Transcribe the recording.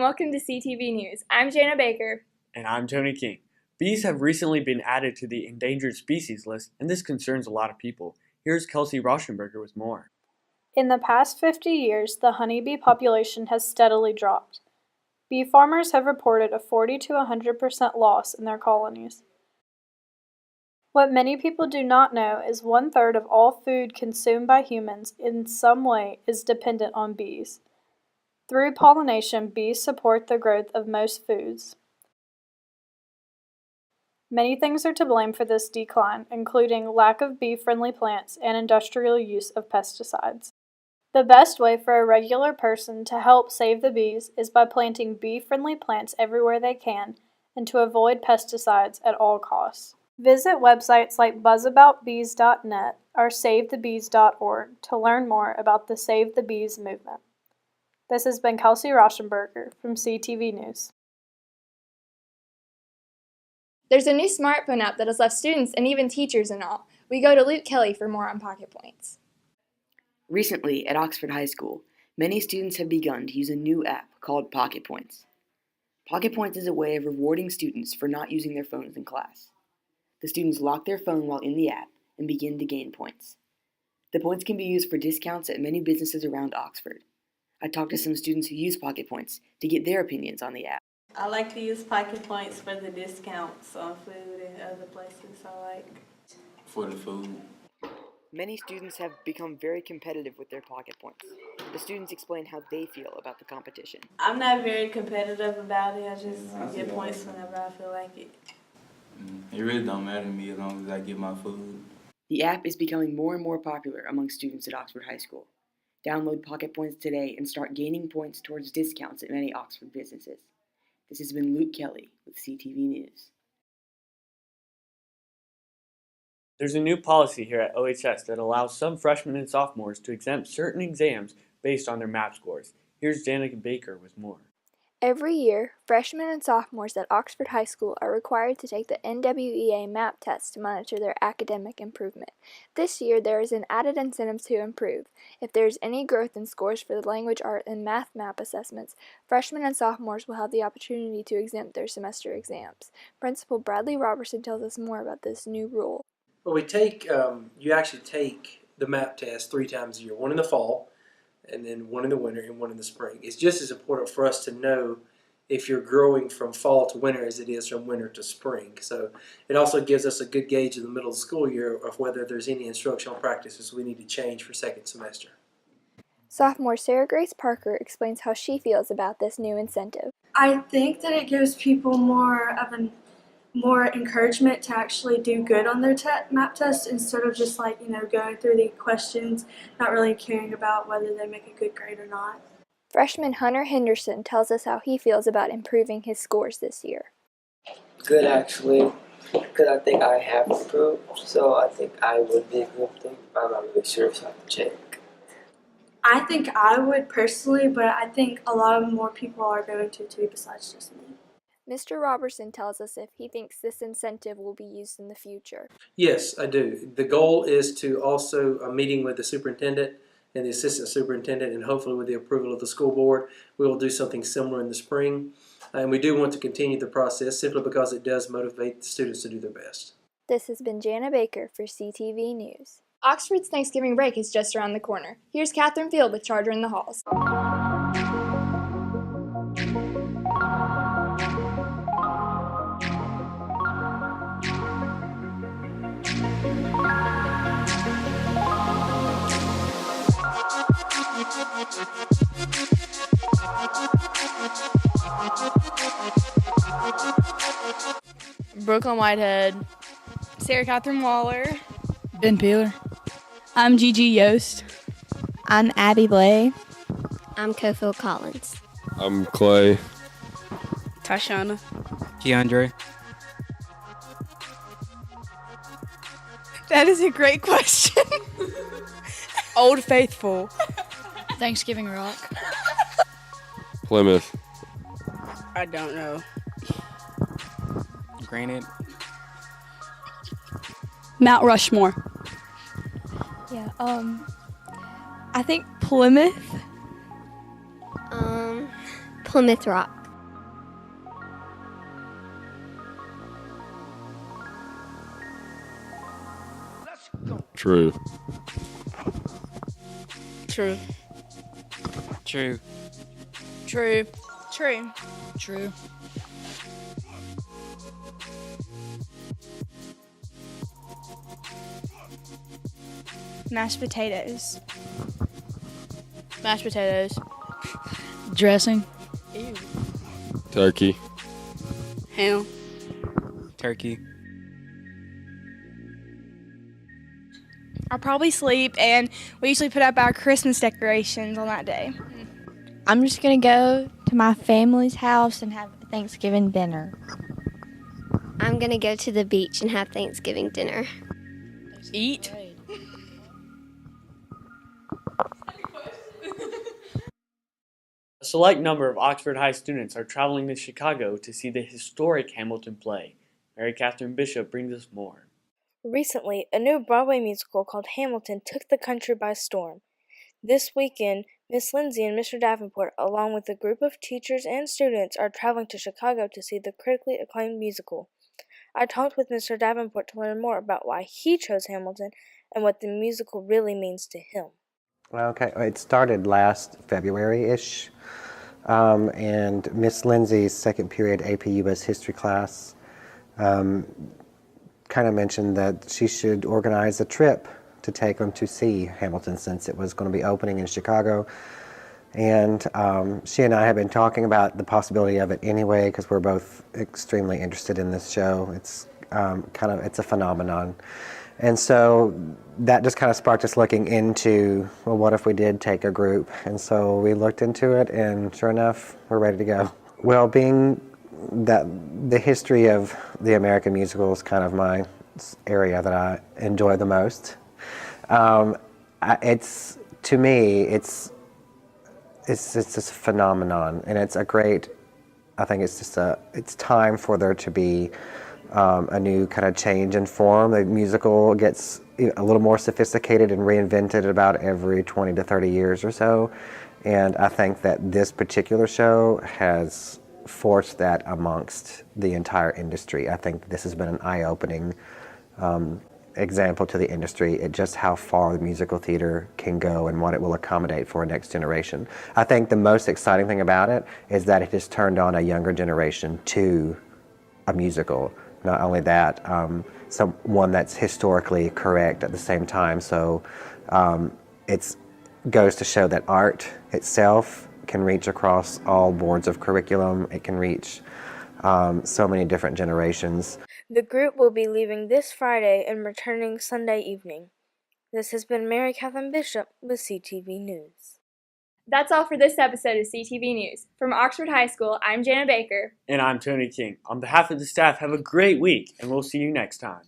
welcome to CTV News. I'm Jana Baker. And I'm Tony King. Bees have recently been added to the endangered species list, and this concerns a lot of people. Here's Kelsey Rauschenberger with more. In the past 50 years, the honeybee population has steadily dropped. Bee farmers have reported a 40 to 100% loss in their colonies. What many people do not know is 1/3 of all food consumed by humans in some way is dependent on bees. Through pollination, bees support the growth of most foods. Many things are to blame for this decline, including lack of bee-friendly plants and industrial use of pesticides. The best way for a regular person to help save the bees is by planting bee-friendly plants everywhere they can and to avoid pesticides at all costs. Visit websites like buzzaboutbees.net or savethebees.org to learn more about the Save the Bees movement. This has been Kelsey Rauschenberger from CTV News. There's a new smartphone app that has left students and even teachers in awe. We go to Luke Kelly for more on Pocket Points. Recently, at Oxford High School, many students have begun to use a new app called Pocket Points. Pocket Points is a way of rewarding students for not using their phones in class. The students lock their phone while in the app and begin to gain points. The points can be used for discounts at many businesses around Oxford. I talked to some students who use Pocket Points to get their opinions on the app. I like to use Pocket Points for the discounts on food and other places I like. For the food. Many students have become very competitive with their Pocket Points. The students explain how they feel about the competition. I'm not very competitive about it. I just get points whenever I feel like it. It really don't matter to me as long as I get my food. The app is becoming more and more popular among students at Oxford High School. Download Pocket Points today and start gaining points towards discounts at many Oxford businesses. This has been Luke Kelly with CTV News. There's a new policy here at OHS that allows some freshmen and sophomores to exempt certain exams based on their MAP scores. Here's Danica Baker with more. Every year, freshmen and sophomores at Oxford High School are required to take the NWEA MAP test to monitor their academic improvement. This year, there is an added incentive to improve. If there is any growth in scores for the language, art, and math MAP assessments, freshmen and sophomores will have the opportunity to exempt their semester exams. Principal Bradley Robertson tells us more about this new rule. Well, you actually take the MAP test 3 times a year, one in the fall, and then one in the winter and one in the spring. It's just as important for us to know if you're growing from fall to winter as it is from winter to spring. So it also gives us a good gauge in the middle of the school year of whether there's any instructional practices we need to change for second semester. Sophomore Sarah Grace Parker explains how she feels about this new incentive. I think that it gives people more encouragement to actually do good on their MAP test instead of just going through the questions, not really caring about whether they make a good grade or not. Freshman Hunter Henderson tells us how he feels about improving his scores this year. Good, actually, because I think I have improved, so I think I would be a good thing, but I'm not really sure, so I have to check. I think I would personally, but I think a lot of more people are going to too besides just me. Mr. Robertson tells us if he thinks this incentive will be used in the future. Yes, I do. The goal is to also a meeting with the superintendent and the assistant superintendent, and hopefully with the approval of the school board, we will do something similar in the spring. And we do want to continue the process simply because it does motivate the students to do their best. This has been Jana Baker for CTV News. Oxford's Thanksgiving break is just around the corner. Here's Catherine Field with Charger in the Halls. Brooklyn Whitehead. Sarah Catherine Waller. Ben Peeler. I'm Gigi Yost. I'm Abby Blay. I'm Cofield Collins. I'm Clay. Tashana. Keandre. That is a great question. Old Faithful. Thanksgiving Rock. Plymouth. I don't know. Granite. Mount Rushmore. Yeah, I think Plymouth. Plymouth Rock. True. True. True. True. True. True. Mashed potatoes. Mashed potatoes. Dressing. Ew. Turkey. Ham. Turkey. I'll probably sleep, and we usually put up our Christmas decorations on that day. I'm just going to go to my family's house and have Thanksgiving dinner. I'm going to go to the beach and have Thanksgiving dinner. Eat. A select number of Oxford High students are traveling to Chicago to see the historic Hamilton play. Mary Catherine Bishop brings us more. Recently, a new Broadway musical called Hamilton took the country by storm. This weekend, Miss Lindsay and Mr. Davenport, along with a group of teachers and students, are traveling to Chicago to see the critically acclaimed musical. I talked with Mr. Davenport to learn more about why he chose Hamilton and what the musical really means to him. Okay, it started last February-ish, and Miss Lindsay's second period AP US history class kind of mentioned that she should organize a trip to take them to see Hamilton since it was going to be opening in Chicago. And she and I have been talking about the possibility of it anyway because we're both extremely interested in this show. It's it's a phenomenon. And so that just kind of sparked us looking into, well, what if we did take a group? And so we looked into it, and sure enough, we're ready to go. Well, being that the history of the American musical is kind of my area that I enjoy the most, it's, to me, it's just a phenomenon, and it's a great, I think it's time for there to be a new kind of change in form. The musical gets a little more sophisticated and reinvented about every 20 to 30 years or so, and I think that this particular show has forced that amongst the entire industry. I think this has been an eye-opening example to the industry, just how far the musical theater can go and what it will accommodate for a next generation. I think the most exciting thing about it is that it has turned on a younger generation to a musical. Not only that, one that's historically correct at the same time. So it goes to show that art itself can reach across all boards of curriculum. It can reach so many different generations. The group will be leaving this Friday and returning Sunday evening. This has been Mary Catherine Bishop with CTV News. That's all for this episode of CTV News. From Oxford High School, I'm Jana Baker. And I'm Tony King. On behalf of the staff, have a great week, and we'll see you next time.